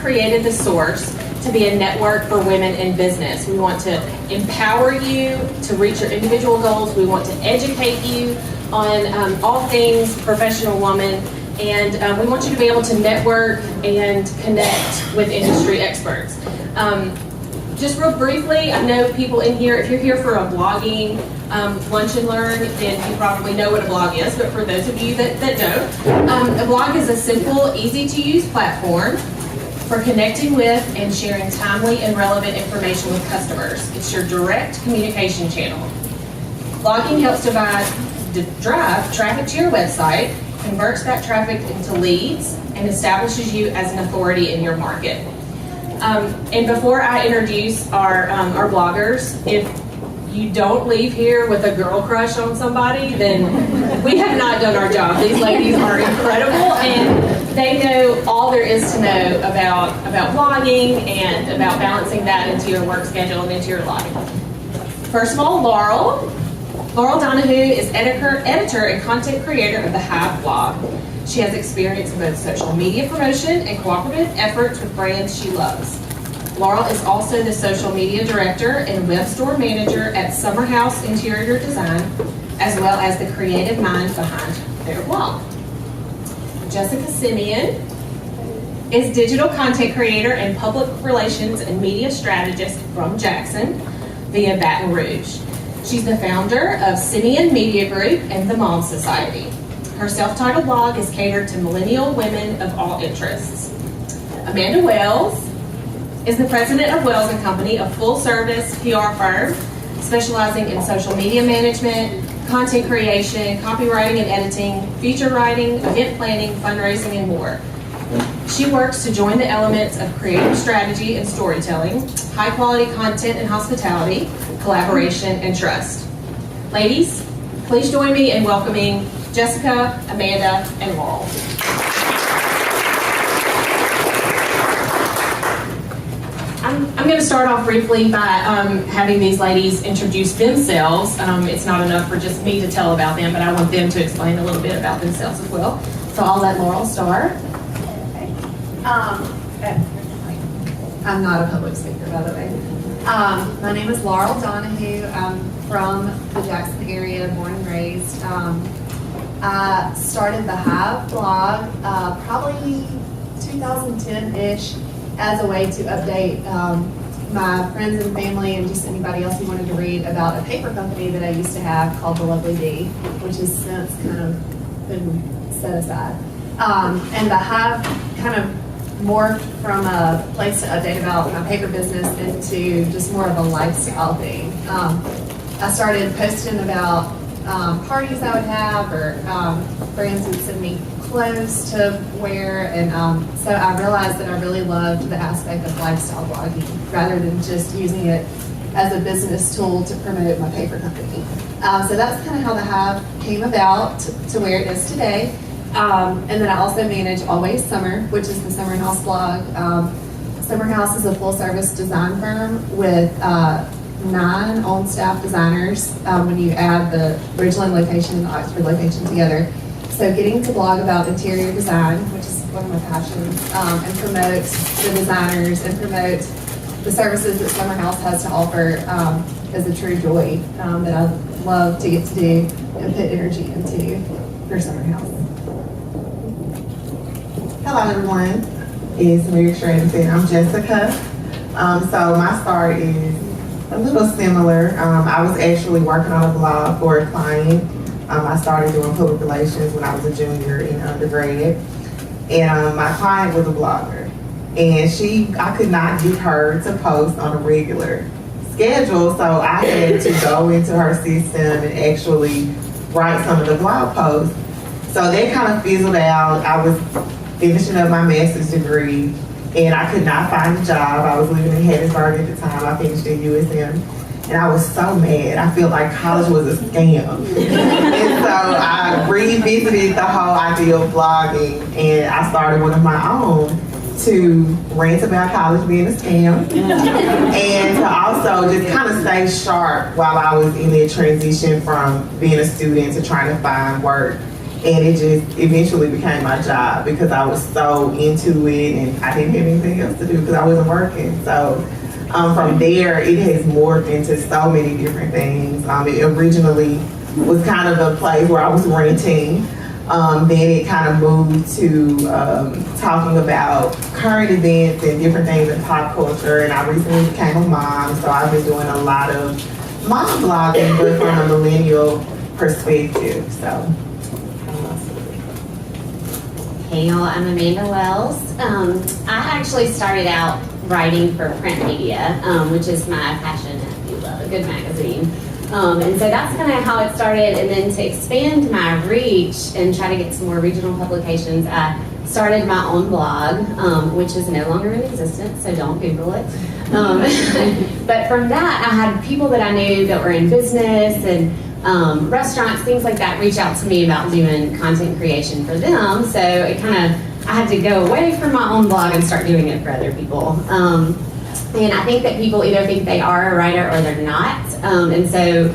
created The Source to be a network for women in business. We want to empower you to reach your individual goals. We want to educate you on all things professional woman, and we want you to be able to network and connect with industry experts. Just real briefly, I know people in here, if you're here for a blogging lunch and learn, then you probably know what a blog is, but for those of you that don't, a blog is a simple, easy to use platform for connecting with and sharing timely and relevant information with customers. It's your direct communication channel. Blogging helps drive traffic to your website, converts that traffic into leads, and establishes you as an authority in your market. And before I introduce our bloggers, if you don't leave here with a girl crush on somebody, then we have not done our job. These ladies are incredible, and they know all there is to know about blogging and about balancing that into your work schedule and into your life. First of all, Laurel. Laurel Donahoo is editor and content creator of the Hive blog. She has experience in both social media promotion and cooperative efforts with brands she loves. Laurel is also the social media director and web store manager at Summer House Interior Design, as well as the creative mind behind their blog. Jessica Simien is digital content creator and public relations and media strategist from Jackson via Baton Rouge. She's the founder of Simien Media Group and the Mom Society. Her self-titled blog is catered to millennial women of all interests. Amanda Wells is the president of Wells & Company, a full-service PR firm specializing in social media management, content creation, copywriting and editing, feature writing, event planning, fundraising, and more. She works to join the elements of creative strategy and storytelling, high-quality content and hospitality, collaboration, and trust. Ladies, please join me in welcoming Jessica, Amanda, and Laurel. I'm going to start off briefly by having these ladies introduce themselves. It's not enough for just me to tell about them, but I want them to explain a little bit about themselves as well. So I'll let Laurel start. I'm not a public speaker, by the way. My name is Laurel Donahoo. I'm from the Jackson area, born and raised. I started the Hive blog probably 2010-ish as a way to update my friends and family and just anybody else who wanted to read about a paper company that I used to have called The Lovely Bee, which has since kind of been set aside. And the Hive kind of morphed from a place to update about my paper business into just more of a lifestyle thing. I started posting about parties I would have, or brands would send me clothes to wear, and so I realized that I really loved the aspect of lifestyle blogging rather than just using it as a business tool to promote my paper company. So that's kind of how the Hive came about to where it is today. And then I also manage Always Summer, which is the Summer House blog. Summer House is a full-service design firm with 9 on-staff designers when you add the Ridgeland location and the Oxford location together. So getting to blog about interior design, which is one of my passions, and promote the designers and promote the services that Summer House has to offer is a true joy that I love to get to do and put energy into for Summer House. Hello everyone, it's Mary Shredden. I'm Jessica. So my start is a little similar. I was actually working on a blog for a client. I started doing public relations when I was a junior in undergrad. And my client was a blogger. And I could not get her to post on a regular schedule, so I had to go into her system and actually write some of the blog posts. So that kind of fizzled out. I was finishing up my master's degree, and I could not find a job. I was living in Hattiesburg at the time. I finished at USM, and I was so mad. I felt like college was a scam. And so I revisited the whole idea of blogging, and I started one of my own to rant about college being a scam, and to also just kind of stay sharp while I was in that transition from being a student to trying to find work. And it just eventually became my job because I was so into it and I didn't have anything else to do because I wasn't working. So from there, it has morphed into so many different things. It originally was kind of a place where I was renting. Then it kind of moved to talking about current events and different things in pop culture. And I recently became a mom, so I've been doing a lot of mom blogging, but from a millennial perspective. So. Hey y'all, I'm Amanda Wells. I actually started out writing for print media, which is my passion, if you love a good magazine. And so that's kind of how it started. And then to expand my reach and try to get some more regional publications, I started my own blog, which is no longer in existence, so don't Google it. But from that, I had people that I knew that were in business and restaurants, things like that, reach out to me about doing content creation for them. So it kind of, I had to go away from my own blog and start doing it for other people. And I think that people either think they are a writer or they're not. And so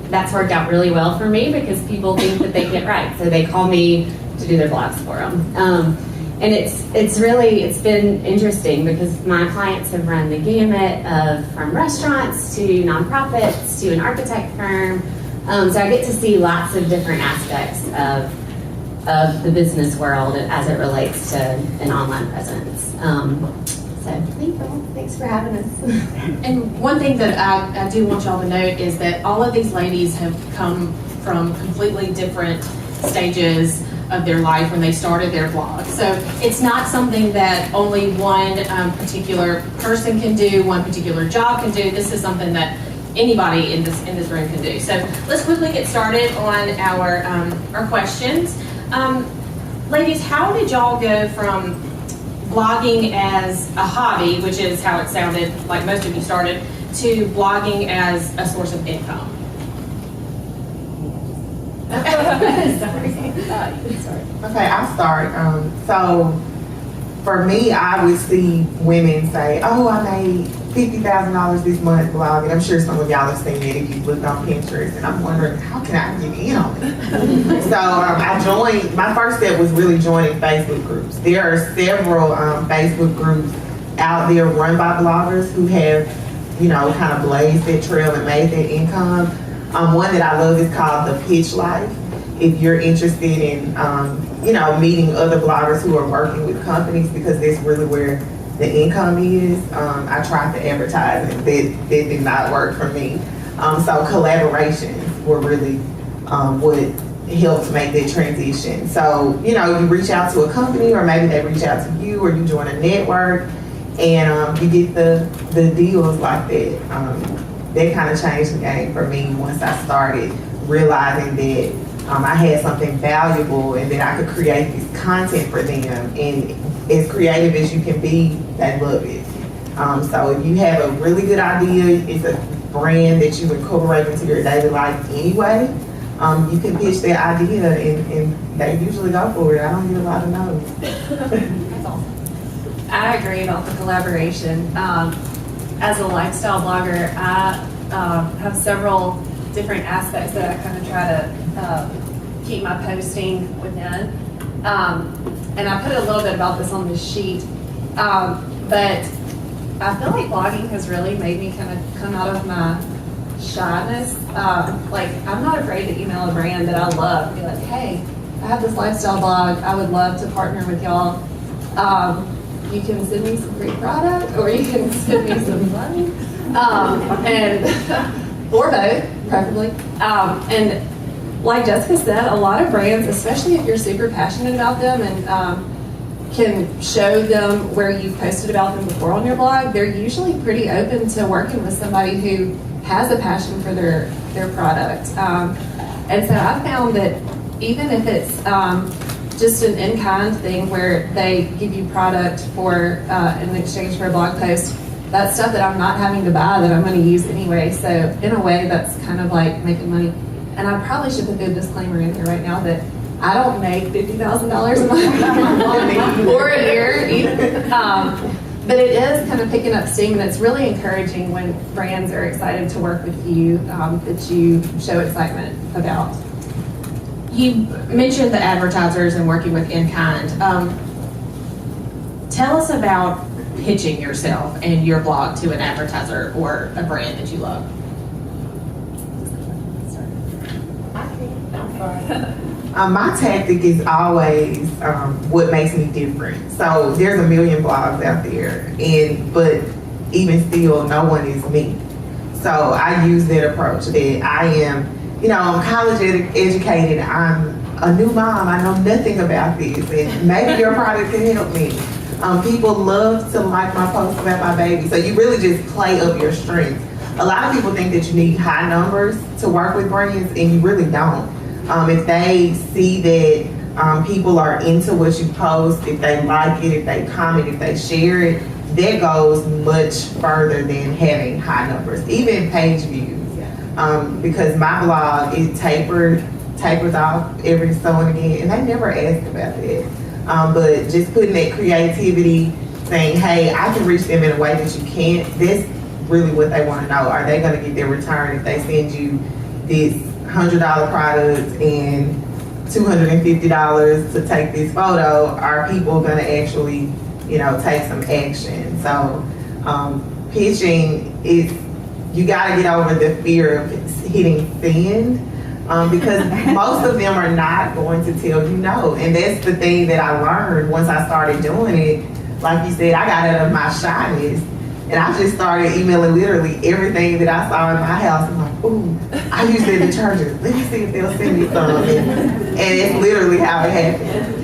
that's worked out really well for me because people think that they can't write. So they call me to do their blogs for them. And it's been interesting because my clients have run the gamut of from restaurants to nonprofits to an architect firm. So I get to see lots of different aspects of the business world as it relates to an online presence. So thanks for having us. And one thing that I do want y'all to note is that all of these ladies have come from completely different stages of their life when they started their blog. So it's not something that only one particular person can do, one particular job can do. This is something that anybody in this room can do. So let's quickly get started on our questions. Ladies, how did y'all go from blogging as a hobby, which is how it sounded like most of you started, to blogging as a source of income? Okay, I'll start. So for me, I would see women say, oh, I made $50,000 this month blogging. I'm sure some of y'all have seen it if you've looked on Pinterest, and I'm wondering, how can I get in on it? So I joined, my first step was really joining Facebook groups. There are several Facebook groups out there run by bloggers who have, kind of blazed that trail and made that income. One that I love is called The Pitch Life. If you're interested in, meeting other bloggers who are working with companies, because that's really where the income is. I tried to advertise and that did not work for me. So collaborations were really what helped make that transition. So, you reach out to a company or maybe they reach out to you or you join a network and you get the deals like that. That kind of changed the game for me once I started realizing that I had something valuable and that I could create this content for them. And as creative as you can be, they love it. So if you have a really good idea, it's a brand that you incorporate into your daily life anyway, you can pitch that idea and they usually go for it. I don't get a lot of no's. That's awesome. I agree about the collaboration. As a lifestyle blogger, I have several different aspects that I kind of try to keep my posting within. And I put a little bit about this on the sheet, but I feel like blogging has really made me kind of come out of my shyness. I'm not afraid to email a brand that I love and be like, hey, I have this lifestyle blog. I would love to partner with y'all. You can send me some free product or you can send me some money. Or both, preferably. And like Jessica said, a lot of brands, especially if you're super passionate about them and can show them where you've posted about them before on your blog, they're usually pretty open to working with somebody who has a passion for their product. And so I found that even if it's just an in-kind thing where they give you product for in exchange for a blog post, that's stuff that I'm not having to buy that I'm going to use anyway. So in a way, that's kind of like making money. And I probably should put a good disclaimer in here right now that I don't make $50,000 a month or a year either. But it is kind of picking up steam, and it's really encouraging when brands are excited to work with you, that you show excitement about. You mentioned the advertisers and working with in-kind. Tell us about pitching yourself and your blog to an advertiser or a brand that you love. My tactic is always what makes me different. So there's a million blogs out there, but even still, no one is me. So I use that approach that I am, I'm college educated. I'm a new mom. I know nothing about this, and maybe your product can help me. People love to like my posts about my baby. So you really just play up your strengths. A lot of people think that you need high numbers to work with brands, and you really don't. If they see that people are into what you post, if they like it, if they comment, if they share it, that goes much further than having high numbers, even page views. Because my blog, it tapers off every so and again, and they never ask about that. But just putting that creativity, saying, hey, I can reach them in a way that you can't, that's really what they want to know. Are they going to get their return if they send you this $100 product and $250 to take this photo? Are people going to actually, take some action? So pitching is, you got to get over the fear of hitting send, because most of them are not going to tell you no. And that's the thing that I learned once I started doing it. Like you said, I got out of my shyness, and I just started emailing literally everything that I saw in my house. I'm like, ooh, I use that detergent. Let me see if they'll send me some. And it's literally how it happened.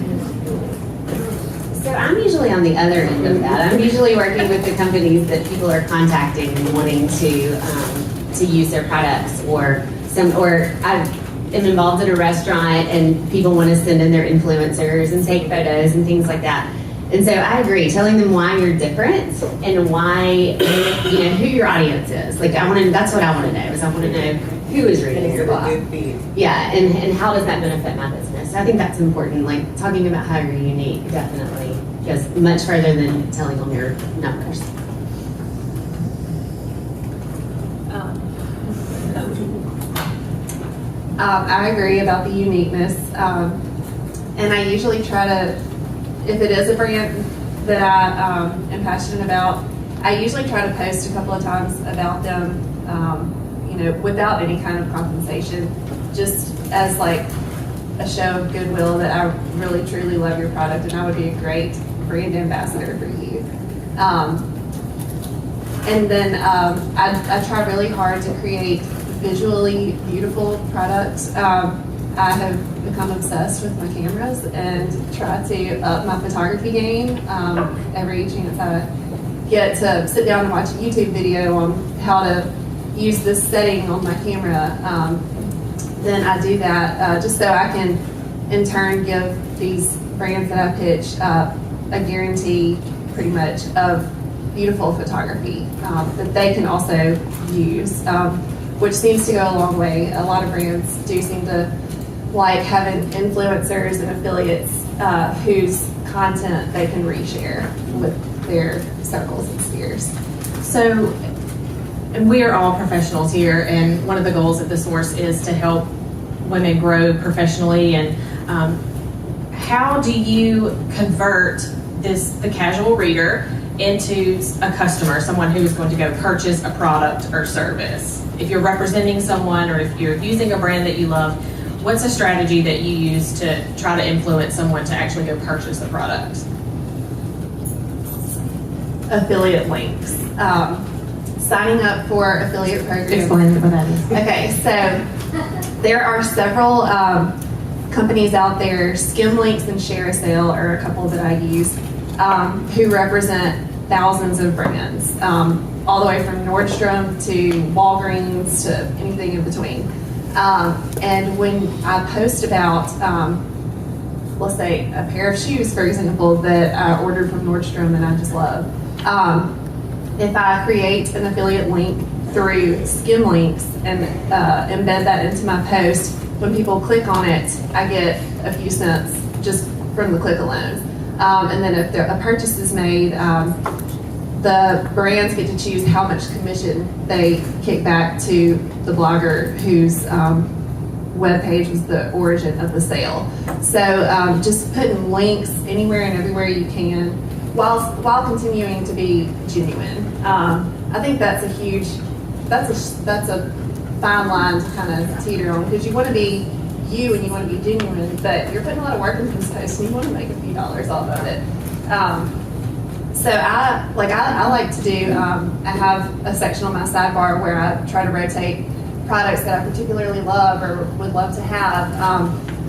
So I'm usually on the other end of that. I'm usually working with the companies that people are contacting and wanting to use their products, or I am involved in a restaurant and people want to send in their influencers and take photos and things like that. And so I agree, telling them why you're different and why, who your audience is. Like that's what I want to know, is I want to know who is reading your blog. Yeah, and how does that benefit my business? I think that's important. Like talking about how you're unique definitely goes much further than telling them your numbers. I agree about the uniqueness, and I usually try to, if it is a brand that I am passionate about, I usually try to post a couple of times about them, without any kind of compensation, just as like a show of goodwill that I really truly love your product and I would be a great brand ambassador for you. And then I try really hard to create visually beautiful products. I have become obsessed with my cameras and try to up my photography game every chance I get to sit down and watch a YouTube video on how to use this setting on my camera. Then I do that just so I can in turn give these brands that I pitch a guarantee pretty much of beautiful photography that they can also use, which seems to go a long way. A lot of brands do seem to like having influencers and affiliates whose content they can reshare with their circles and spheres. So, and we are all professionals here, and one of the goals of the Source is to help women grow professionally. And how do you convert the casual reader into a customer, someone who is going to go purchase a product or service? If you're representing someone, or if you're using a brand that you love, what's a strategy that you use to try to influence someone to actually go purchase the product? Affiliate links. Signing up for affiliate programs. Explain what that is. Okay, so there are several companies out there. Skimlinks and ShareASale are a couple that I use, who represent thousands of brands, all the way from Nordstrom to Walgreens to anything in between. And when I post about, let's say, a pair of shoes, for example, that I ordered from Nordstrom and I just love, if I create an affiliate link through Skimlinks and embed that into my post, when people click on it, I get a few cents just from the click alone. And then if a purchase is made, the brands get to choose how much commission they kick back to the blogger who's webpage was the origin of the sale. So just putting links anywhere and everywhere you can, while continuing to be genuine. I think that's that's a fine line to kind of teeter on, because you want to be you and you want to be genuine, but you're putting a lot of work into this post and you want to make a few dollars off of it. So I like to do, I have a section on my sidebar where I try to rotate products that I particularly love or would love to have,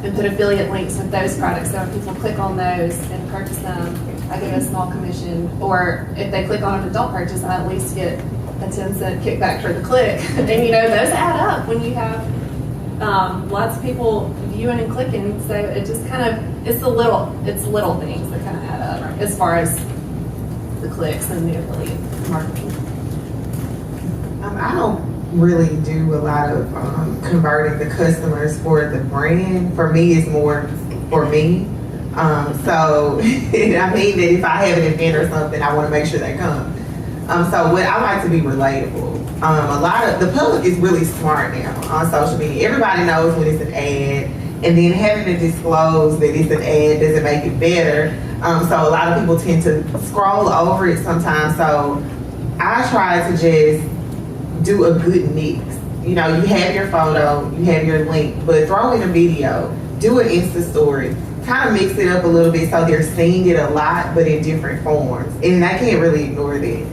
and put affiliate links with those products. So when people click on those and purchase them, I get a small commission. Or if they click on them and don't purchase, I at least get a 10-cent kickback for the click. And those add up when you have lots of people viewing and clicking. So it just kind of, it's little things that kind of add up as far as the clicks and the affiliate marketing. I don't really do a lot of converting the customers for the brand. For me, it's more for me. So I mean that if I have an event or something, I want to make sure they come. So what I like to be relatable. A lot of the public is really smart now on social media. Everybody knows when it's an ad, and then having to disclose that it's an ad doesn't make it better. So a lot of people tend to scroll over it sometimes. So I try to just do a good mix. You have your photo, you have your link, but throw in a video, do an Insta story, kind of mix it up a little bit so they're seeing it a lot, but in different forms. And I can't really ignore that.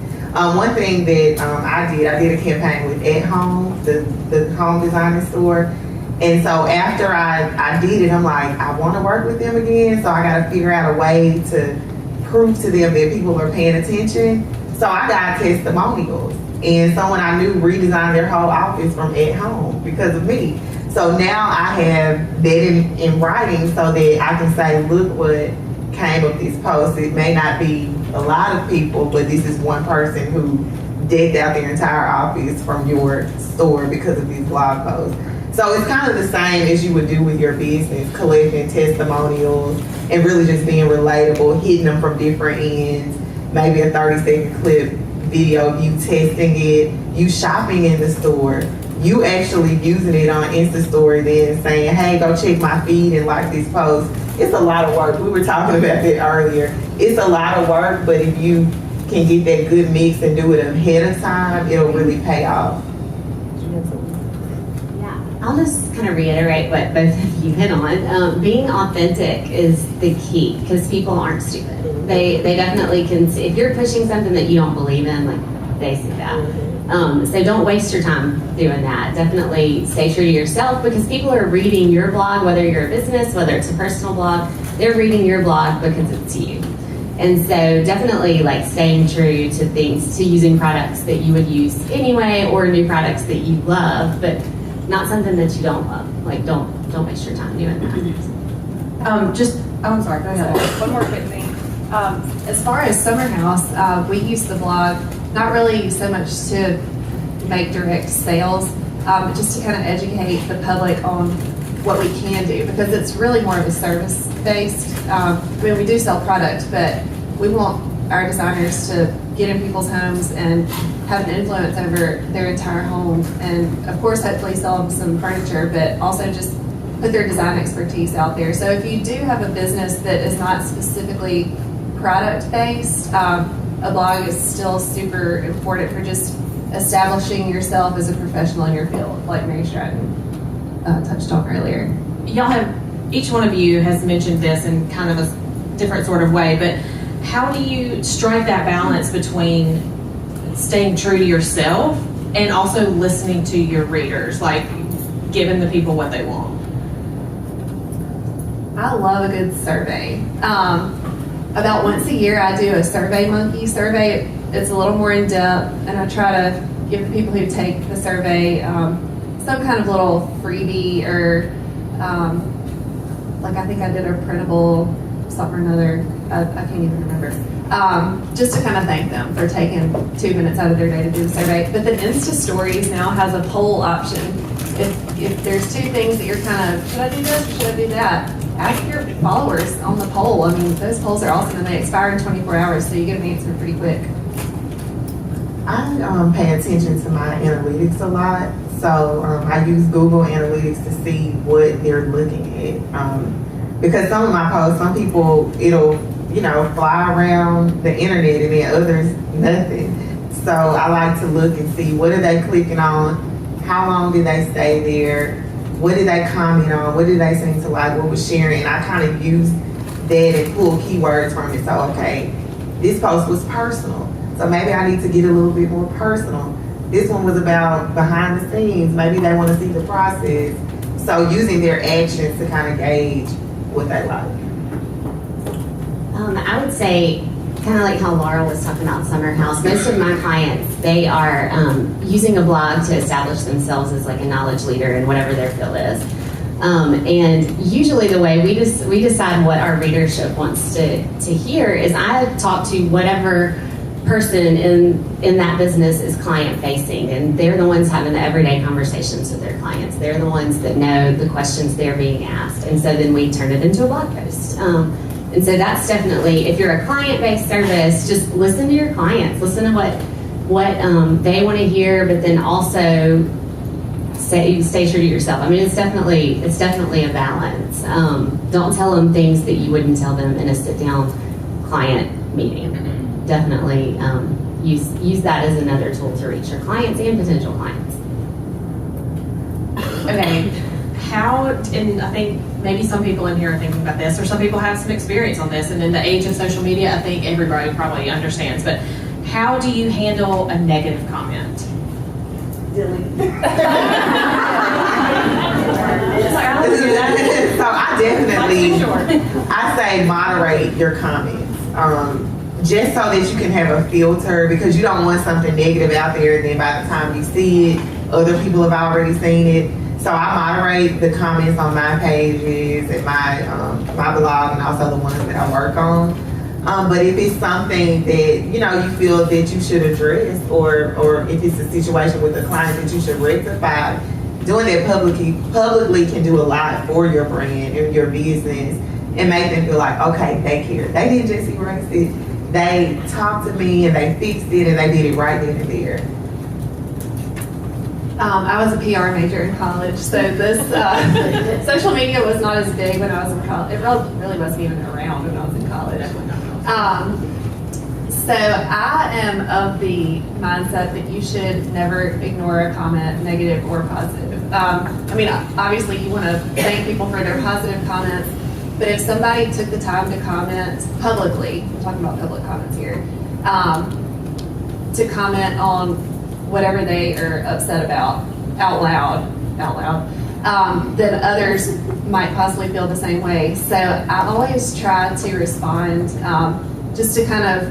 One thing that I did a campaign with At Home, the home designing store. And so after I did it, I'm like, I want to work with them again, so I got to figure out a way to prove to them that people are paying attention. So I got testimonials. And someone I knew redesigned their whole office from At Home because of me. So now I have that in writing so that I can say, look what came of this post. It may not be a lot of people, but this is one person who decked out their entire office from your store because of these blog posts. So it's kind of the same as you would do with your business, collecting testimonials and really just being relatable, hitting them from different ends, maybe a 30-second clip video of you testing it, you shopping in the store, you actually using it on Insta story, then saying, hey, go check my feed and like this post. It's a lot of work. We were talking about that earlier. It's a lot of work, but if you can get that good mix and do it ahead of time, it'll really pay off. Yeah, I'll just kind of reiterate what both of you hit on. Being authentic is the key, because people aren't stupid. They definitely can see, if you're pushing something that you don't believe in, like, they see that. So don't waste your time doing that. Definitely stay true to yourself, because people are reading your blog, whether you're a business, whether it's a personal blog, they're reading your blog because it's you. And so definitely staying true to things, to using products that you would use anyway, or new products that you love, but not something that you don't love. Don't waste your time doing that. I'm sorry, go ahead. One more quick thing. As far as Summer House, we use the blog not really so much to make direct sales, but just to kind of educate the public on what we can do, because it's really more of a service-based. We do sell product, but we want our designers to get in people's homes and have an influence over their entire home, and of course, hopefully sell them some furniture, but also just put their design expertise out there. So if you do have a business that is not specifically product-based, a blog is still super important for just establishing yourself as a professional in your field, like Mary Stratton touched on earlier. Each one of you has mentioned this in kind of a different sort of way, but how do you strike that balance between staying true to yourself and also listening to your readers, giving the people what they want? I love a good survey. About once a year, I do a Survey Monkey survey. It's a little more in depth, and I try to give the people who take the survey some kind of little freebie, or I think I did a printable something or another. I can't even remember. Just to kind of thank them for taking 2 minutes out of their day to do the survey. But then Insta Stories now has a poll option. If there's two things that you're kind of, should I do this or should I do that? Ask your followers on the poll. I mean, those polls are awesome, and they expire in 24 hours, so you get an answer pretty quick. I pay attention to my analytics a lot. So I use Google Analytics to see what they're looking at. Because some of my posts, some people, it'll, fly around the internet and then others, nothing. So I like to look and see what are they clicking on, how long did they stay there, what did they comment on, what did they seem to like, what was sharing. And I kind of use that and pull keywords from it. So, okay, this post was personal. So maybe I need to get a little bit more personal. This one was about behind the scenes. Maybe they want to see the process. So using their actions to kind of gauge what they like. I would say, kind of like how Laurel was talking about Summer House, most of my clients, they are using a blog to establish themselves as like a knowledge leader in whatever their field is. And usually the way we decide what our readership wants to hear is I talk to whatever person in that business is client facing, and they're the ones having the everyday conversations with their clients. They're the ones that know the questions they're being asked, and so then we turn it into a blog post. And so that's definitely, if you're a client-based service, just listen to your clients, listen to what they want to hear, but then also stay true to yourself. I mean, it's definitely a balance. Don't tell them things that you wouldn't tell them in a sit-down client meeting. Definitely use that as another tool to reach your clients and potential clients. Okay, and I think maybe some people in here are thinking about this, or some people have some experience on this, and in the age of social media, I think everybody probably understands, but how do you handle a negative comment? So I definitely, I say moderate your comments. Just so that you can have a filter, because you don't want something negative out there and then by the time you see it, other people have already seen it. So I moderate the comments on my pages and my blog, and also the ones that I work on. But if it's something that you feel that you should address, or if it's a situation with a client that you should rectify, doing that publicly can do a lot for your brand and your business, and make them feel like, okay, they care. They didn't just erase it. They talked to me and they fixed it and they did it right then and there. I was a PR major in college, so this social media was not as big when I was in college. It really wasn't even around when I was in college. So I am of the mindset that you should never ignore a comment, negative or positive. I mean, obviously you want to thank people for their positive comments, but if somebody took the time to comment publicly, we're talking about public comments here, to comment on whatever they are upset about out loud, then others might possibly feel the same way. So I always try to respond just to kind of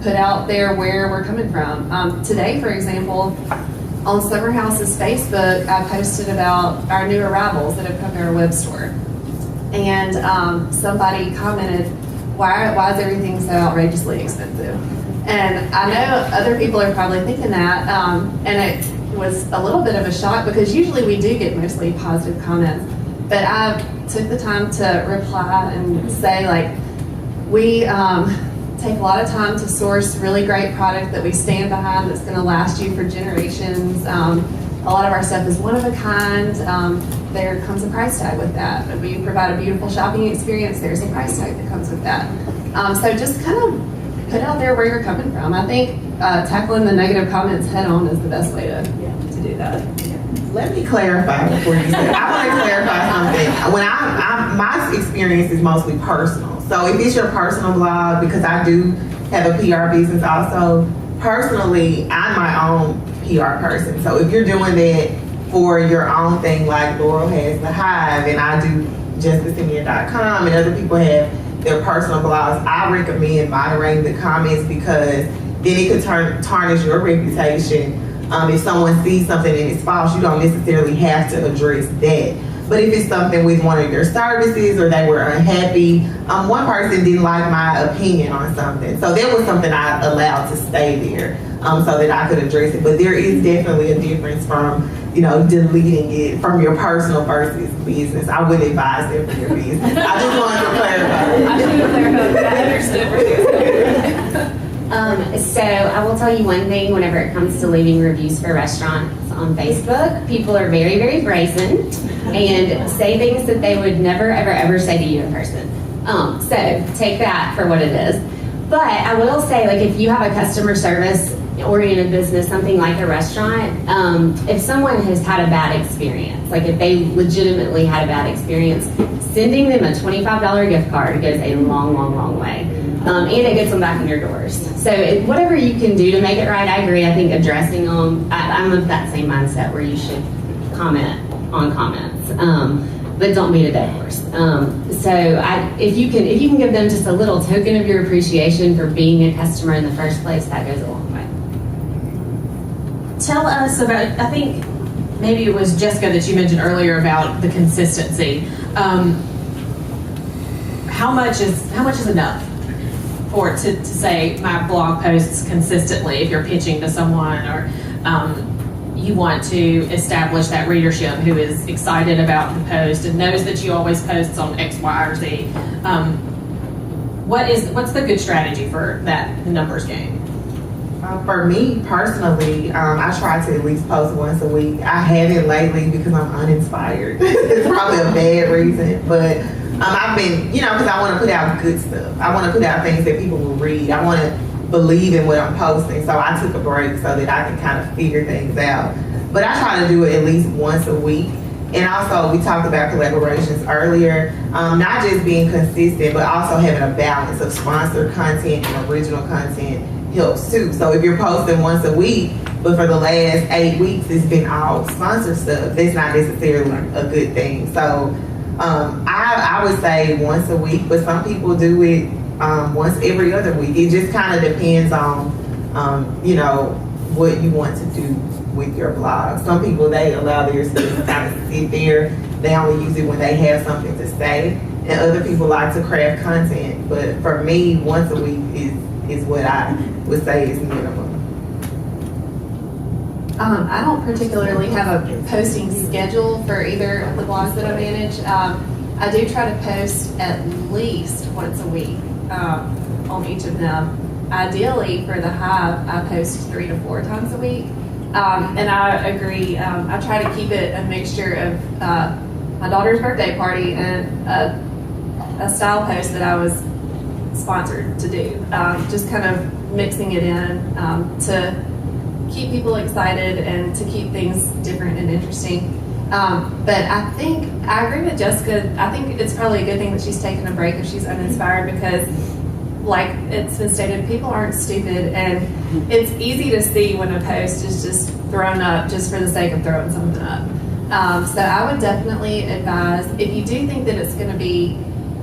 put out there where we're coming from. Today, for example, on Summer House's Facebook, I posted about our new arrivals that have come to our web store. And somebody commented, why is everything so outrageously expensive? And I know other people are probably thinking that, and it was a little bit of a shock because usually we do get mostly positive comments. But I took the time to reply and say, like, we take a lot of time to source really great product that we stand behind that's going to last you for generations. A lot of our stuff is one of a kind. There comes a price tag with that. But we provide a beautiful shopping experience. There's a price tag that comes with that. So just kind of put out there where you're coming from. I think tackling the negative comments head on is the best way to do that. Let me clarify before you say. I want to clarify something. When my experience is mostly personal. So if it's your personal blog, because I do have a PR business also, personally, I'm my own PR person. So if you're doing that for your own thing, like Laurel has The Hive, and I do justthesimien.com, and other people have their personal blogs, I recommend moderating the comments, because then it could tarnish your reputation. If someone sees something and it's false, you don't necessarily have to address that. But if it's something with one of your services, or they were unhappy, one person didn't like my opinion on something, so that was something I allowed to stay there, so that I could address it. But there is definitely a difference from, deleting it from your personal versus business. I wouldn't advise that for your business. I just wanted to clarify. I should have clarified that. I understood. So I will tell you one thing, whenever it comes to leaving reviews for restaurants on Facebook, people are very, very brazen and say things that they would never, ever, ever say to you in person. So take that for what it is. But I will say, like, if you have a customer service oriented business, something like a restaurant, if someone has had a bad experience, like if they legitimately had a bad experience, sending them a $25 gift card goes a long, long, long way. And it gets them back in your doors. So whatever you can do to make it right, I agree. I think addressing them, I'm of that same mindset where you should comment on comments, but don't beat a dead horse. If you can give them just a little token of your appreciation for being a customer in the first place, that goes a long way. Tell us about, I think maybe it was Jessica that you mentioned earlier about the consistency. How much is enough for to say my blog posts consistently if you're pitching to someone, or you want to establish that readership who is excited about the post and knows that you always post on X, Y, or Z? What's the good strategy for that numbers game? For me personally, I try to at least post once a week. I haven't lately because I'm uninspired. It's probably a bad reason, but I've been, because I want to put out good stuff. I want to put out things that people will read. I want to believe in what I'm posting. So I took a break so that I can kind of figure things out. But I try to do it at least once a week. And also, we talked about collaborations earlier, not just being consistent, but also having a balance of sponsored content and original content helps too. So if you're posting once a week, but for the last 8 weeks it's been all sponsored stuff, that's not necessarily a good thing. So I would say once a week, but some people do it once every other week. It just kind of depends on what you want to do with your blog. Some people, they allow their stuff to kind of sit there. They only use it when they have something to say, and other people like to craft content. But for me, once a week is what I would say is minimum. I don't particularly have a posting schedule for either of the blogs that I manage. I do try to post at least once a week on each of them. Ideally, for the Hive, I post 3 to 4 times a week. And I agree, I try to keep it a mixture of my daughter's birthday party and a style post that I was sponsored to do. Just kind of mixing it in to keep people excited and to keep things different and interesting. But I agree with Jessica. I think it's probably a good thing that she's taking a break if she's uninspired, because like it's been stated, people aren't stupid, and it's easy to see when a post is just thrown up just for the sake of throwing something up. So I would definitely advise, if you do think that it's going to be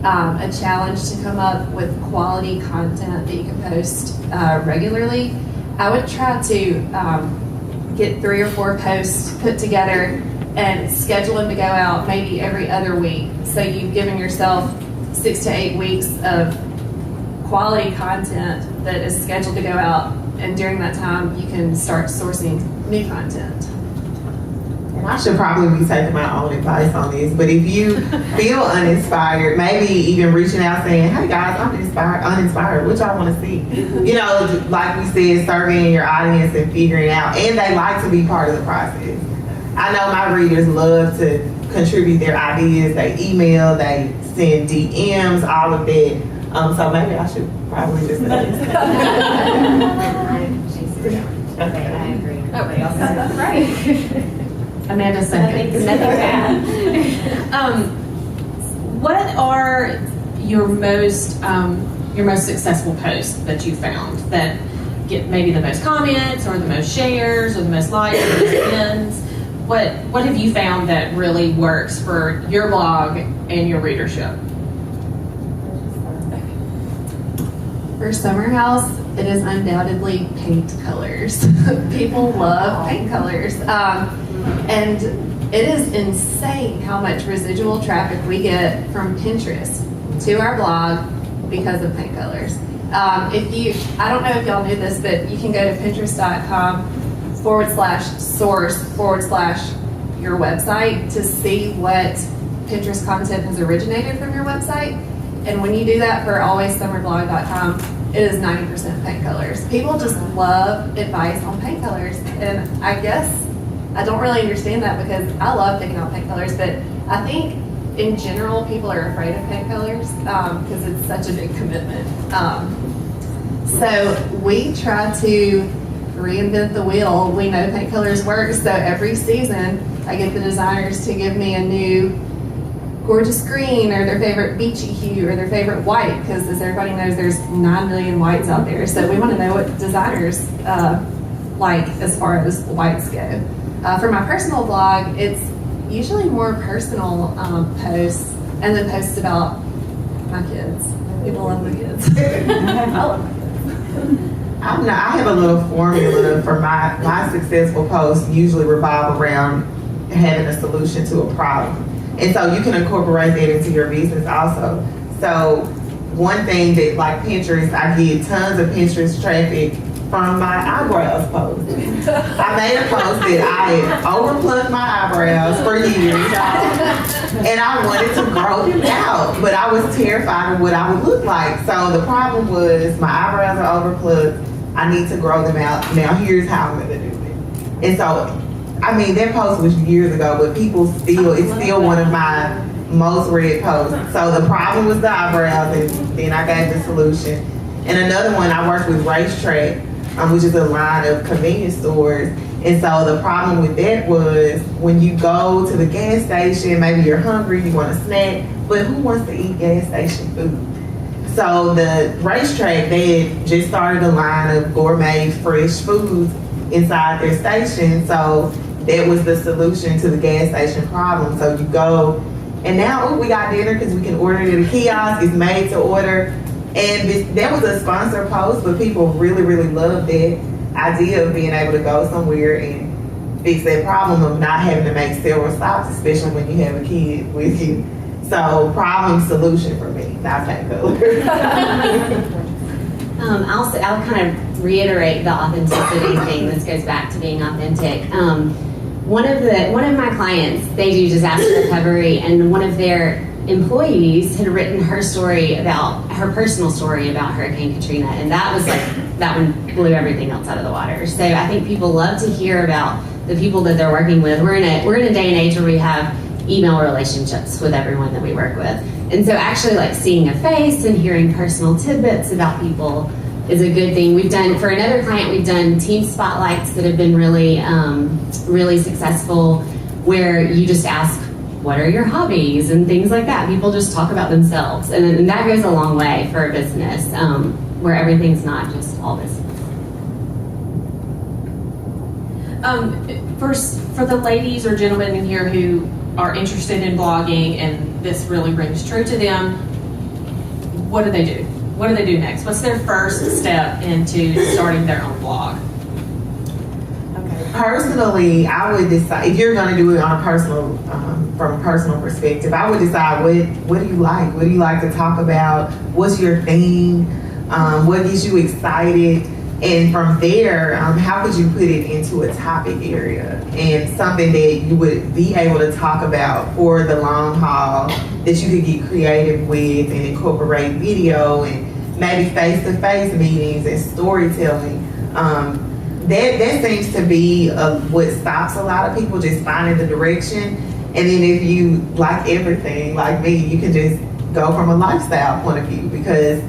a challenge to come up with quality content that you can post regularly, I would try to get 3 or 4 posts put together and schedule them to go out maybe every other week. So you've given yourself 6 to 8 weeks of quality content that is scheduled to go out, and during that time you can start sourcing new content. And I should probably be taking my own advice on this, but if you feel uninspired, maybe even reaching out saying, hey guys, I'm uninspired, what y'all want to see? Like we said, surveying your audience and figuring out, and they like to be part of the process. I know my readers love to contribute their ideas, they email, they send DMs, all of that. So maybe I should probably just say this. I agree. Nobody else said that. Right. Amanda seconds. Nothing bad. What are your most successful posts that you found that get maybe the most comments or the most shares or the most likes or the most ends? What have you found that really works for your blog and your readership? For Summer House, it is undoubtedly paint colors. People love paint colors. And it is insane how much residual traffic we get from Pinterest to our blog because of paint colors. I don't know if y'all knew this, but you can go to pinterest.com/source/your website to see what Pinterest content has originated from your website. And when you do that for alwayssummerblog.com, it is 90% paint colors. People just love advice on paint colors. And I guess I don't really understand that because I love picking out paint colors, but I think in general people are afraid of paint colors because it's such a big commitment. So we try to reinvent the wheel. We know paint colors work, so every season I get the designers to give me a new gorgeous green or their favorite beachy hue or their favorite white, because as everybody knows there's 9 million whites out there, so we want to know what designers like as far as whites go. For my personal blog, it's usually more personal posts and then posts about my kids. People love my kids. I love my kids. I have a little formula for my successful posts usually revolve around having a solution to a problem. And so you can incorporate that into your business also. So one thing that like Pinterest, I get tons of Pinterest traffic from my eyebrows post. I made a post that I had overplucked my eyebrows for years. And I wanted to grow them out, but I was terrified of what I would look like. So the problem was my eyebrows are overplucked. I need to grow them out. Now here's how I'm gonna do it. And so, I mean, that post was years ago, but it's still one of my most read posts. So the problem was the eyebrows, and then I gave the solution. And another one, I worked with Racetrack, which is a line of convenience stores. And so the problem with that was when you go to the gas station, maybe you're hungry, you want a snack, but who wants to eat gas station food? So the Racetrack, they had just started a line of gourmet fresh foods inside their station. So that was the solution to the gas station problem. So you go, and now we got dinner because we can order it at a kiosk. It's made to order. And that was a sponsored post, but people really, really loved that idea of being able to go somewhere and fix that problem of not having to make several stops, especially when you have a kid with you. So problem solution for me, not paint color. I'll kind of reiterate the authenticity thing. This goes back to being authentic. One of my clients, they do disaster recovery, and one of their employees had written her personal story about Hurricane Katrina, and that one blew everything else out of the water. So I think people love to hear about the people that they're working with. We're in a day and age where we have email relationships with everyone that we work with, and so actually like seeing a face and hearing personal tidbits about people is a good thing. For another client, we've done team spotlights that have been really, really successful, where you just ask, what are your hobbies and things like that. People just talk about themselves, and that goes a long way for a business where everything's not just all business. First, for the ladies or gentlemen in here who are interested in blogging and this really rings true to them, what do they do? What do they do next? What's their first step into starting their own blog? Okay. Personally, I would decide, if you're going to do it on a personal, from a personal perspective, I would decide what do you like? What do you like to talk about? What's your theme? What gets you excited? And from there, how could you put it into a topic area and something that you would be able to talk about for the long haul, that you could get creative with and incorporate video and maybe face-to-face meetings and storytelling. That seems to be what stops a lot of people, just finding the direction. And then if you like everything, like me, you can just go from a lifestyle point of view, because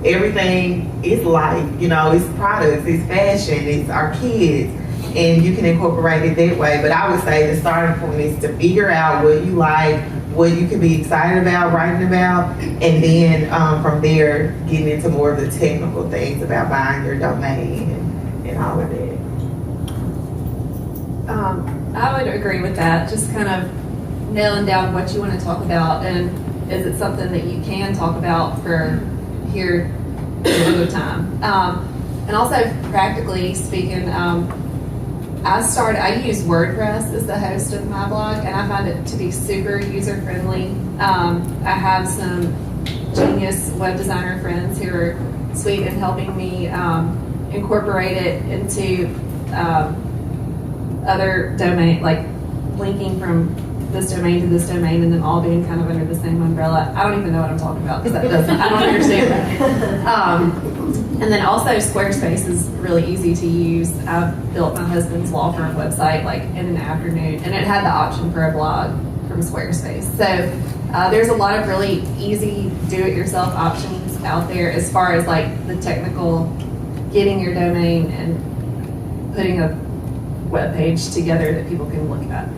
everything is life, it's products, it's fashion, it's our kids, and you can incorporate it that way. But I would say the starting point is to figure out what you like, what you can be excited about, writing about, and then from there, getting into more of the technical things about buying your domain and all of that. I would agree with that, just kind of nailing down what you want to talk about, and is it something that you can talk about for here another time. And also, practically speaking, I use WordPress as the host of my blog, and I find it to be super user-friendly. I have some genius web designer friends who are sweet in helping me incorporate it into other domain, like linking from this domain to this domain, and then all being kind of under the same umbrella. I don't even know what I'm talking about because I don't understand that. And then also Squarespace is really easy to use. I built my husband's law firm website like in an afternoon, and it had the option for a blog from Squarespace. So there's a lot of really easy do-it-yourself options out there as far as like the technical, getting your domain and putting a web page together that people can look at.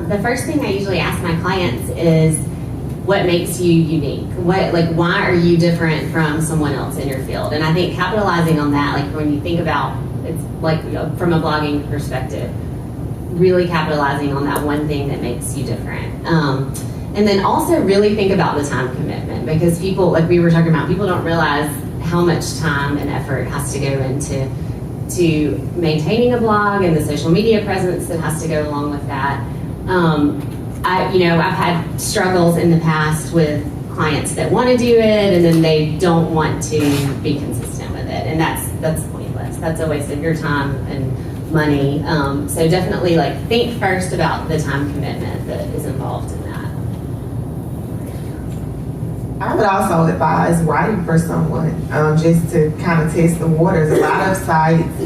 The first thing I usually ask my clients is, what makes you unique? Why are you different from someone else in your field? And I think capitalizing on that, like when you think about, it's like from a blogging perspective, really capitalizing on that one thing that makes you different. And then also really think about the time commitment, because people, like we were talking about, people don't realize how much time and effort has to go into maintaining a blog and the social media presence that has to go along with that. I've had struggles in the past with clients that want to do it and then they don't want to be consistent with it, and that's pointless. That's a waste of your time and money. So definitely think first about the time commitment that is involved in that. I would also advise writing for someone, just to kind of test the waters. A lot of sites,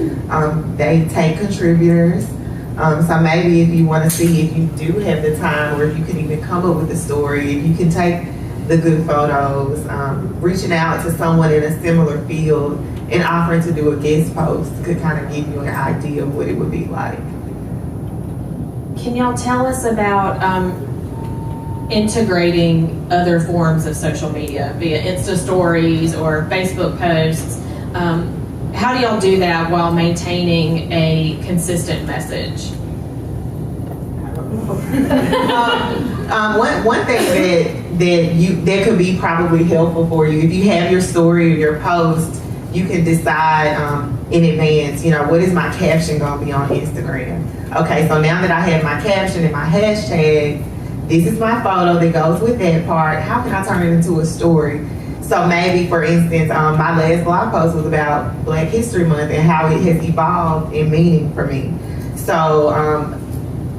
they take contributors. So maybe if you want to see if you do have the time, or if you can even come up with a story, if you can take the good photos, reaching out to someone in a similar field and offering to do a guest post could kind of give you an idea of what it would be like. Can y'all tell us about integrating other forms of social media, via Insta stories or Facebook posts? How do y'all do that while maintaining a consistent message? One thing that could be probably helpful for you, if you have your story or your post, you can decide in advance, what is my caption going to be on Instagram? Okay, so now that I have my caption and my hashtag, this is my photo that goes with that part. How can I turn it into a story? So maybe, for instance, my last blog post was about Black History Month and how it has evolved in meaning for me. So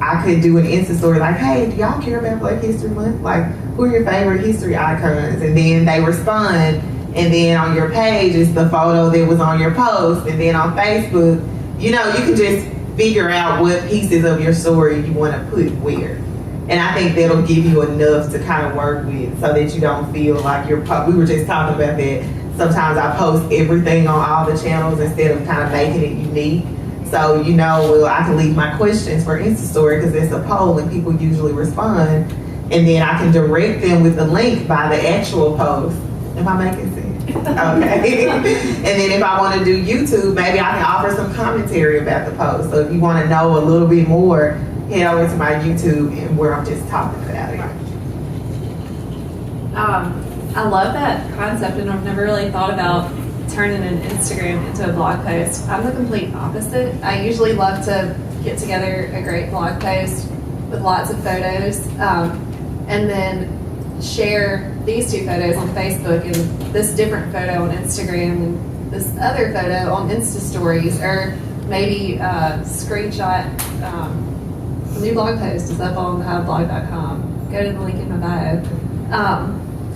I could do an Insta story like, hey, do y'all care about Black History Month? Like, who are your favorite history icons? And then they respond. And then on your page is the photo that was on your post. And then on Facebook, you can just figure out what pieces of your story you want to put where. And I think that'll give you enough to kind of work with, so that you don't feel like we were just talking about that. Sometimes I post everything on all the channels instead of kind of making it unique. So, I can leave my questions for Insta Story because it's a poll and people usually respond. And then I can direct them with the link by the actual post. Am I making sense? Okay. And then if I want to do YouTube, maybe I can offer some commentary about the post. So if you want to know a little bit more, head over to my YouTube and where I'm just talking about it. I love that concept, and I've never really thought about turning an Instagram into a blog post. I'm the complete opposite. I usually love to get together a great blog post with lots of photos, and then share these two photos on Facebook and this different photo on Instagram and this other photo on Insta Stories, or maybe screenshot. New blog post is up on hiveblog.com. Go to the link in my bio.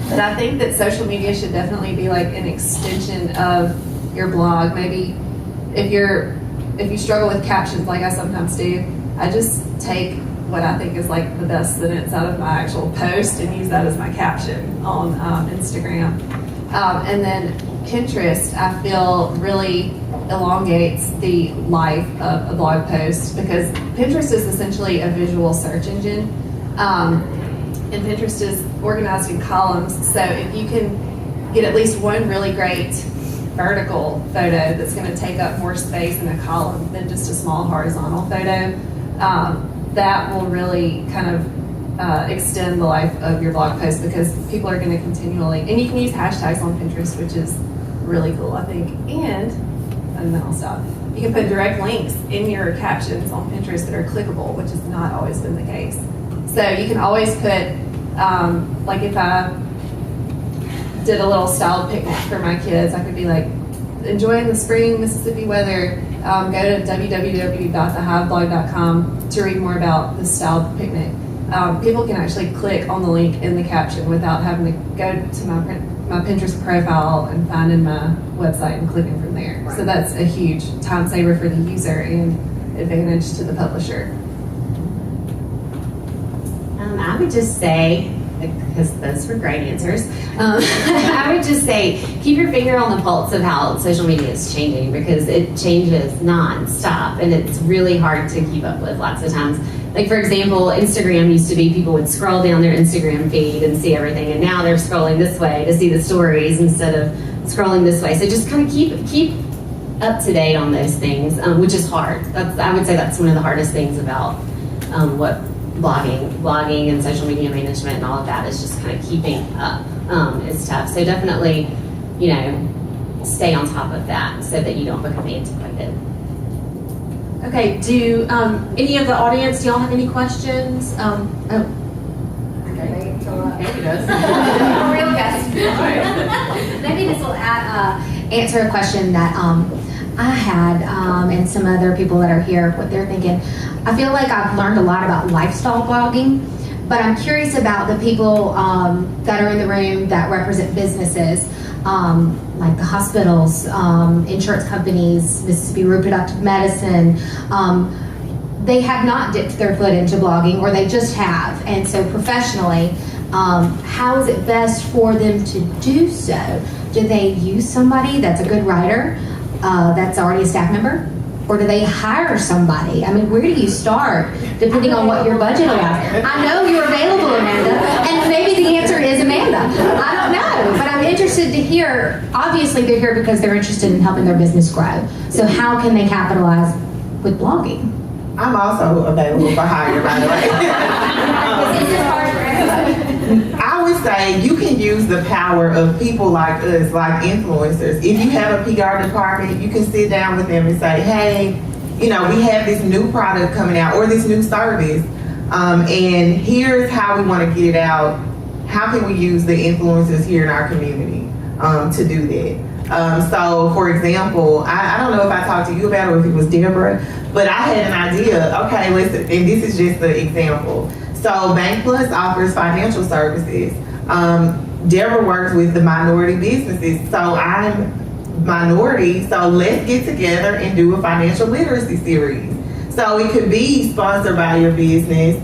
But I think that social media should definitely be like an extension of your blog. Maybe if you struggle with captions like I sometimes do, I just take what I think is like the best sentence out of my actual post and use that as my caption on Instagram. And then Pinterest, I feel, really elongates the life of a blog post, because Pinterest is essentially a visual search engine. And Pinterest is organized in columns, so if you can get at least one really great vertical photo that's going to take up more space in a column than just a small horizontal photo, that will really kind of extend the life of your blog post, because people are going to continually, and you can use hashtags on Pinterest, which is really cool, I think. And then I'll stop. You can put direct links in your captions on Pinterest that are clickable, which has not always been the case. So you can always put, like if I did a little styled picnic for my kids, I could be like, enjoying the spring Mississippi weather, go to www.thehiveblog.com to read more about the styled picnic. People can actually click on the link in the caption without having to go to my my Pinterest profile and finding my website and clicking from there. Right. So that's a huge time saver for the user and advantage to the publisher. I would just say, because those were great answers, I would just say keep your finger on the pulse of how social media is changing, because it changes non-stop and it's really hard to keep up with lots of times. Like, for example, Instagram used to be people would scroll down their Instagram feed and see everything, and now they're scrolling this way to see the stories instead of scrolling this way. So just kind of keep up to date on those things, which is hard. I would say that's one of the hardest things about what blogging and social media management and all of that is, just kind of keeping up is tough. So definitely, stay on top of that so that you don't become antiquated. Okay, do any of the audience, do y'all have any questions? Okay. Maybe does. Real guest. Maybe this will answer a question that I had and some other people that are here, what they're thinking. I feel like I've learned a lot about lifestyle blogging, but I'm curious about the people that are in the room that represent businesses, like the hospitals, insurance companies, Mississippi Reproductive Medicine. They have not dipped their foot into blogging, or they just have. And so professionally, how is it best for them to do so? Do they use somebody that's a good writer, that's already a staff member? Or do they hire somebody? I mean, where do you start, depending on what your budget allows? I know you're available, Amanda, and maybe the answer is Amanda. I don't know, but I'm interested to hear. Obviously, they're here because they're interested in helping their business grow. So how can they capitalize with blogging? I'm also available for hire, by the way. This is hard for everybody. I would say you can use the power of people like us, like influencers. If you have a PR department, you can sit down with them and say, hey, we have this new product coming out, or this new service, and here's how we want to get it out. How can we use the influencers here in our community to do that? So, for example, I don't know if I talked to you about it or if it was Deborah, but I had an idea. Okay, listen, and this is just the example. So Bank Plus offers financial services. Deborah works with the minority businesses. So I'm minority, so let's get together and do a financial literacy series. So it could be sponsored by your business,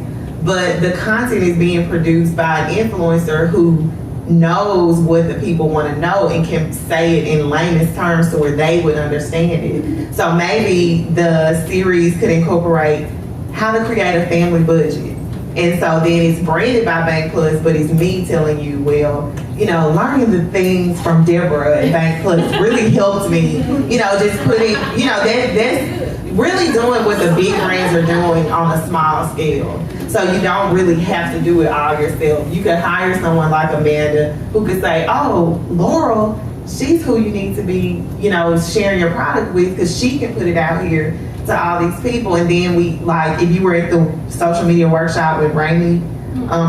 but the content is being produced by an influencer who knows what the people want to know and can say it in layman's terms so where they would understand it. So maybe the series could incorporate how to create a family budget. And so then it's branded by Bank Plus, but it's me telling you, learning the things from Deborah at Bank Plus really helped me, just putting, that's really doing what the big brands are doing on a small scale. So you don't really have to do it all yourself. You could hire someone like Amanda who could say, oh, Laurel, she's who you need to be, sharing your product with, because she can put it out here to all these people. And then if you were at the social media workshop with Rainey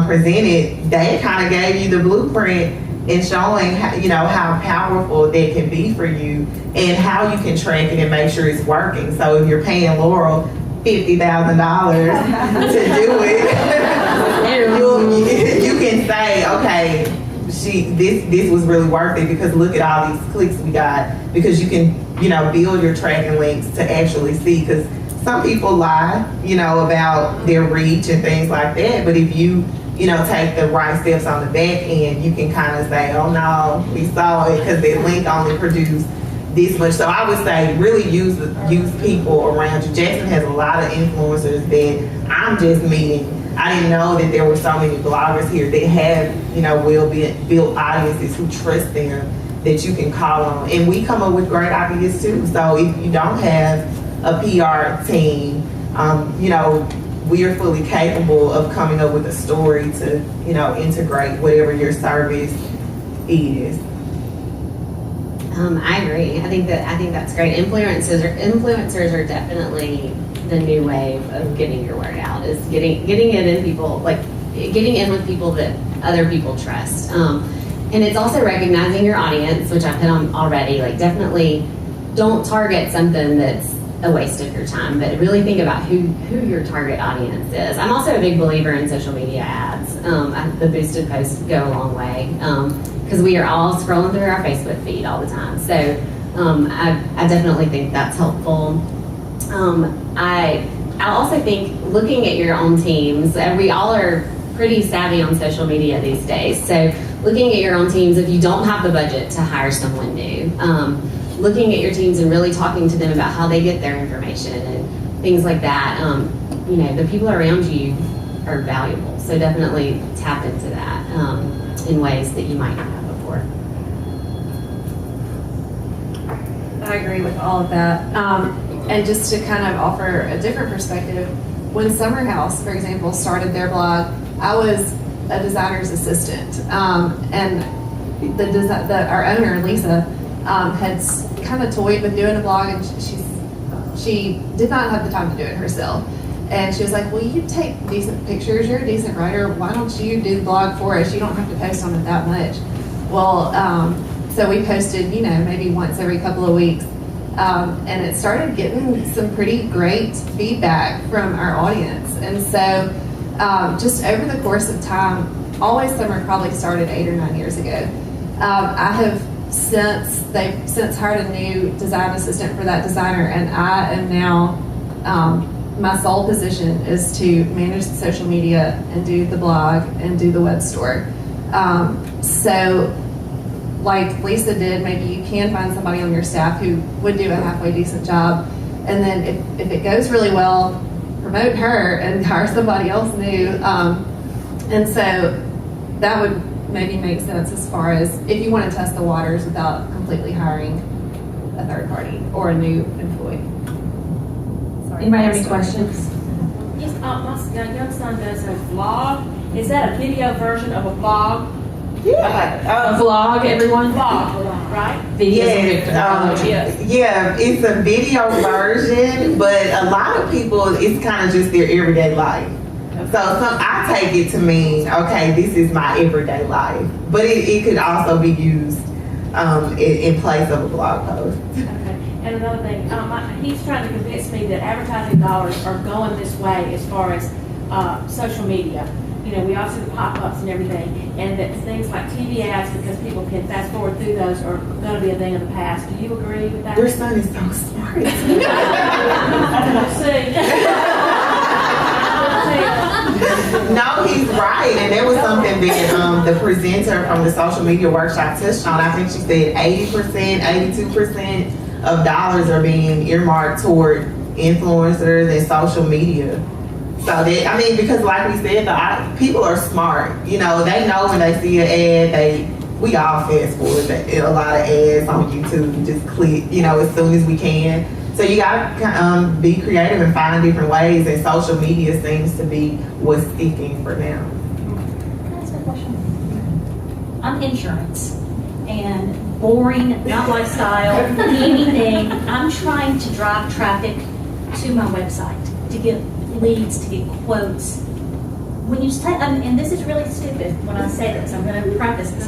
presented, they kind of gave you the blueprint and showing how powerful that can be for you and how you can track it and make sure it's working. So if you're paying Laurel $50,000 to do it, you can say, okay, this was really worth it because look at all these clicks we got, because you can build your tracking links to actually see, because some people lie about their reach and things like that, but if you take the right steps on the back end, you can kind of say, oh no, we saw it because the link only produced this much. So I would say really use people around you. Jackson has a lot of influencers that I'm just meeting. I didn't know that there were so many bloggers here that have, well-built audiences who trust them that you can call on. And we come up with great ideas too. So if you don't have a PR team, we are fully capable of coming up with a story to, integrate whatever your service is. I agree. I think that's great. Influencers are definitely the new wave of getting your word out. Is getting it in people, getting in with people that other people trust. And it's also recognizing your audience, which I put on already. Definitely don't target something that's a waste of your time, but really think about who your target audience is. I'm also a big believer in social media ads. The boosted posts go a long way. because we are all scrolling through our Facebook feed all the time. So I definitely think that's helpful. I also think looking at your own teams, and we all are pretty savvy on social media these days. So looking at your own teams, if you don't have the budget to hire someone new, looking at your teams and really talking to them about how they get their information and things like that. You know, the people around you are valuable. So definitely tap into that in ways that you might not have before. I agree with all of that. And just to kind of offer a different perspective, when Summer House, for example, started their blog, I was a designer's assistant. And our owner, Lisa, had kind of toyed with doing a blog, and she did not have the time to do it herself. And she was like, well, you take decent pictures, you're a decent writer, why don't you do the blog for us? You don't have to post on it that much. Well, so we posted, you know, maybe once every couple of weeks. And it started getting some pretty great feedback from our audience. And so just over the course of time, Always Summer probably started 8 or 9 years ago. I have they've since hired a new design assistant for that designer, and I am now, my sole position is to manage the social media and do the blog and do the web store. So like Lisa did, maybe you can find somebody on your staff who would do a halfway decent job. And then if it goes really well, promote her and hire somebody else new. And so that would maybe make sense as far as if you want to test the waters without completely hiring a third party or a new employee. Sorry. Anybody have any questions? Yes, my young son does a vlog. Is that a video version of a vlog? Yeah. A vlog, everyone? Vlog, right? Videos of Yeah, it's a video version, but a lot of people, it's kind of just their everyday life. So I take it to mean, okay, this is my everyday life. But it could also be used in place of a blog post. Okay. And another thing, he's trying to convince me that advertising dollars are going this way as far as social media. You know, we all see the pop-ups and everything, and that things like TV ads, because people can fast forward through those, are going to be a thing of the past. Do you agree with that? Your son is so smart. No, he's right, and that was something that the presenter from the social media workshop touched on. I think she said 80%, 82% of dollars are being earmarked toward influencers and social media. So that, I mean, because like we said, people are smart. You know, they know when they see an ad, we all fast forward a lot of ads on YouTube. We just click, you know, as soon as we can. So you gotta be creative and find different ways, and social media seems to be what's sticking for now. Can I ask a question? I'm insurance and boring, not lifestyle, anything. I'm trying to drive traffic to my website to get leads, to get quotes. When you say, and this is really stupid when I say this, I'm going to preface this.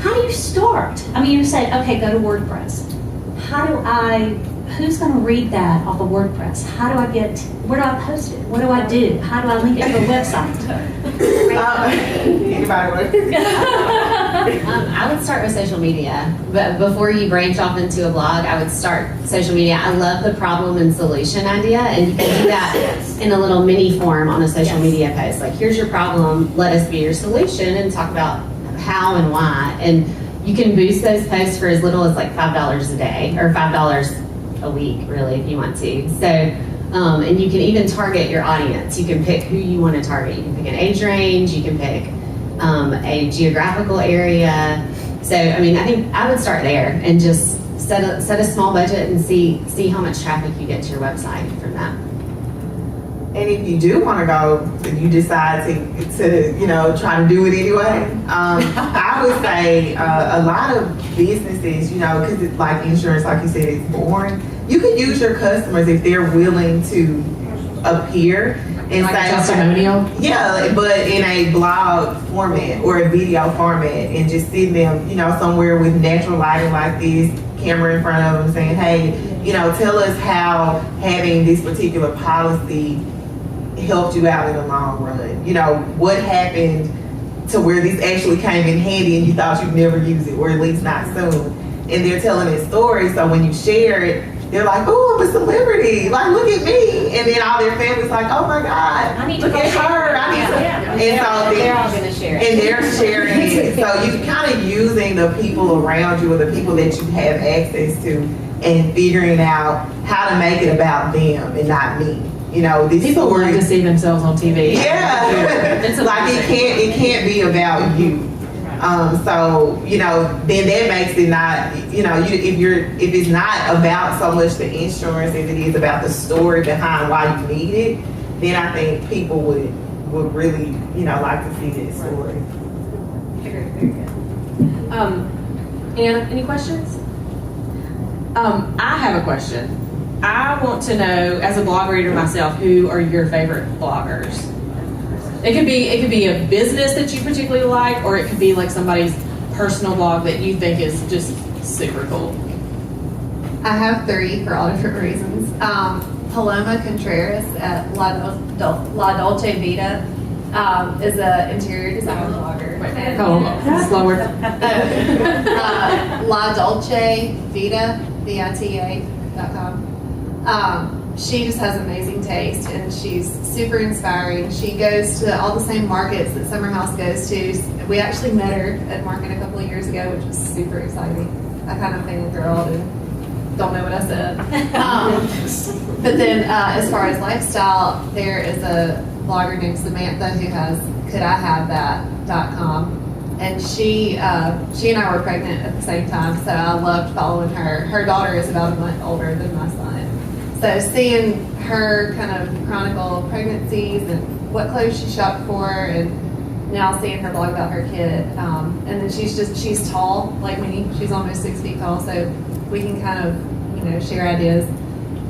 How do you start? I mean, you say, okay, go to WordPress. Who's going to read that off of WordPress? How do I where do I post it? What do I do? How do I link it to a website? Anybody? I would start with social media, but before you branch off into a blog, I would start social media. I love the problem and solution idea, and you can do that in a little mini form on a social media post. Like, here's your problem, let us be your solution, and talk about how and why. And you can boost those posts for as little as like $5 a day, or $5 a week, really, if you want to. So, and you can even target your audience. You can pick who you want to target. You can pick an age range, you can pick a geographical area. So, I mean, I think I would start there and just set a small budget and see how much traffic you get to your website from that. And if you do want to go, if you decide to you know, try to do it anyway, I would say a lot of businesses, you know, because it's like insurance, like you said, it's boring. You could use your customers if they're willing to appear and Like say, a testimonial? Yeah, but in a blog format or a video format, and just sitting them, you know, somewhere with natural lighting like this, camera in front of them, saying, hey, you know, tell us how having this particular policy helped you out in the long run. You know, what happened to where this actually came in handy and you thought you'd never use it, or at least not soon. And they're telling their story, so when you share it, they're like, oh, I'm a celebrity, like look at me. And then all their family's like, oh my God, I need to look go at share her. it. I need to. Yeah. And so They're all gonna share it. and they're sharing it. So you kind of using the people around you or the people that you have access to and figuring out how to make it about them and not me. You know, this People story. love to see themselves on TV. Yeah. It's Like it can't be about you. So, you know, then that makes it not, you know, if it's not about so much the insurance as it is about the story behind why you need it, then I think people would really, you know, like to see that story. Very, very good. Anna, any questions? I have a question. I want to know, as a blog reader myself, who are your favorite bloggers? It could be a business that you particularly like, or it could be like somebody's personal blog that you think is just super cool. I have 3 for all different reasons. Paloma Contreras at La Dolce Vita is an interior design blogger. And, Slower. La Dolce Vita, VITA.com. She just has amazing taste and she's super inspiring. She goes to all the same markets that Summer House goes to. We actually met her at market a couple of years ago, which was super exciting. I kind of fangirled and don't know what I said. But then as far as lifestyle, there is a blogger named Samantha who has couldIhavethat.com. And she and I were pregnant at the same time, so I loved following her. Her daughter is about a month older than my son. So seeing her kind of chronicle pregnancies and what clothes she shopped for, and now seeing her blog about her kid. And then she's tall like me. She's almost 6 feet tall, so we can kind of, you know, share ideas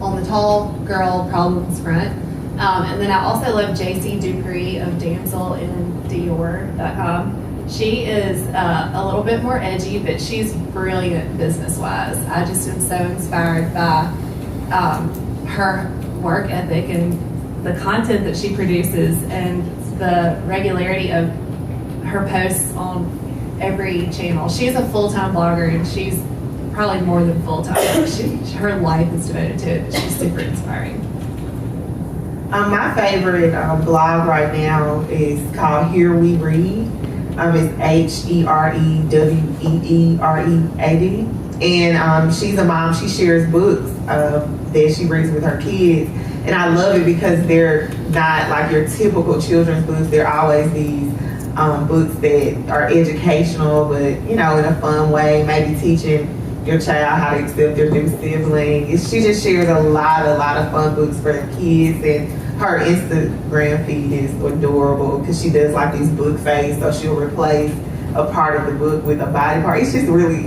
on the tall girl problems front. And then I also love JC Dupree of DamselInDior.com. She is a little bit more edgy, but she's brilliant business-wise. I just am so inspired by her work ethic and the content that she produces and the regularity of her posts on every channel. She's a full-time blogger, and she's probably more than full-time. Her life is devoted to it. She's super inspiring. My favorite blog right now is called Here We Read. It's HEREWEEREAD. And she's a mom. She shares books that she reads with her kids. And I love it because they're not like your typical children's books. They're always these books that are educational, but, you know, in a fun way, maybe teaching your child how to accept their new sibling. She just shares a lot of fun books for the kids. And her Instagram feed is adorable because she does like these book faces, so she'll replace a part of the book with a body part. It's really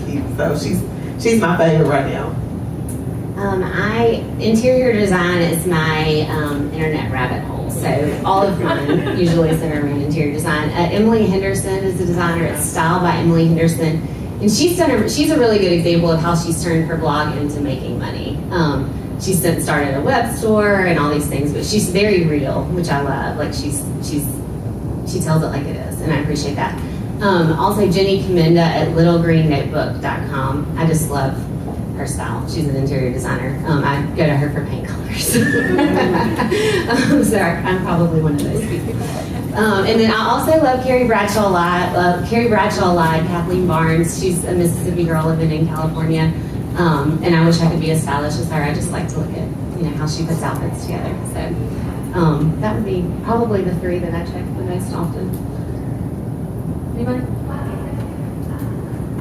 cute. So she's my favorite right now. Interior design is my internet rabbit hole. So all of mine usually center around interior design. Emily Henderson is the designer. It's Style by Emily Henderson, and she's a really good example of how she's turned her blog into making money. She's since started a web store and all these things, but she's very real, which I love. Like she tells it like it is, and I appreciate that. Also, Jenny Commenda at littlegreennotebook.com. I just love her style. She's an interior designer. I go to her for paint colors. So I'm probably one of those people. And then I also love Carrie Bradshaw Live, Kathleen Barnes. She's a Mississippi girl living in California. And I wish I could be as stylish as her. I just like to look at, you know, how she puts outfits together. So that would be probably the 3 that I check the most often. Anybody?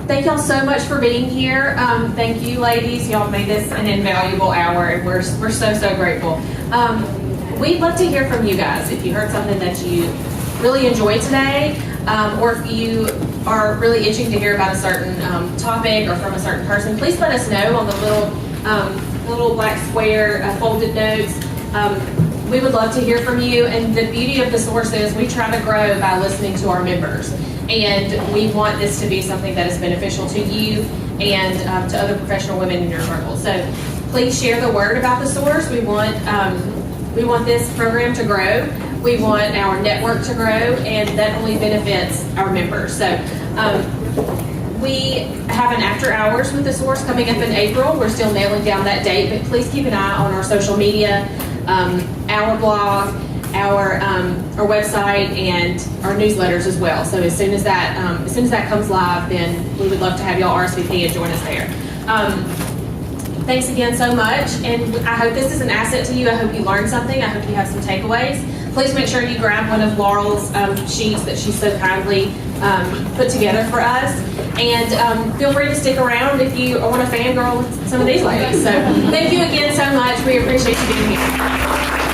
Thank y'all so much for being here. Thank you, ladies. Y'all made this an invaluable hour, and we're so grateful. We'd love to hear from you guys. If you heard something that you really enjoyed today, or if you are really itching to hear about a certain topic or from a certain person, please let us know on the little black square folded notes. We would love to hear from you. And the beauty of the source is we try to grow by listening to our members. And we want this to be something that is beneficial to you and to other professional women in your circle. So please share the word about the source. We want this program to grow. We want our network to grow, and that only benefits our members. So we have an after hours with the source coming up in April. We're still nailing down that date, but please keep an eye on our social media, our blog, our website, and our newsletters as well. So as soon as that comes live, then we would love to have y'all RSVP and join us there. Thanks again so much, and I hope this is an asset to you. I hope you learned something. I hope you have some takeaways. Please make sure you grab one of Laurel's sheets that she so kindly put together for us, and feel free to stick around if you want to fangirl with some of these ladies. So thank you again so much. We appreciate you being here.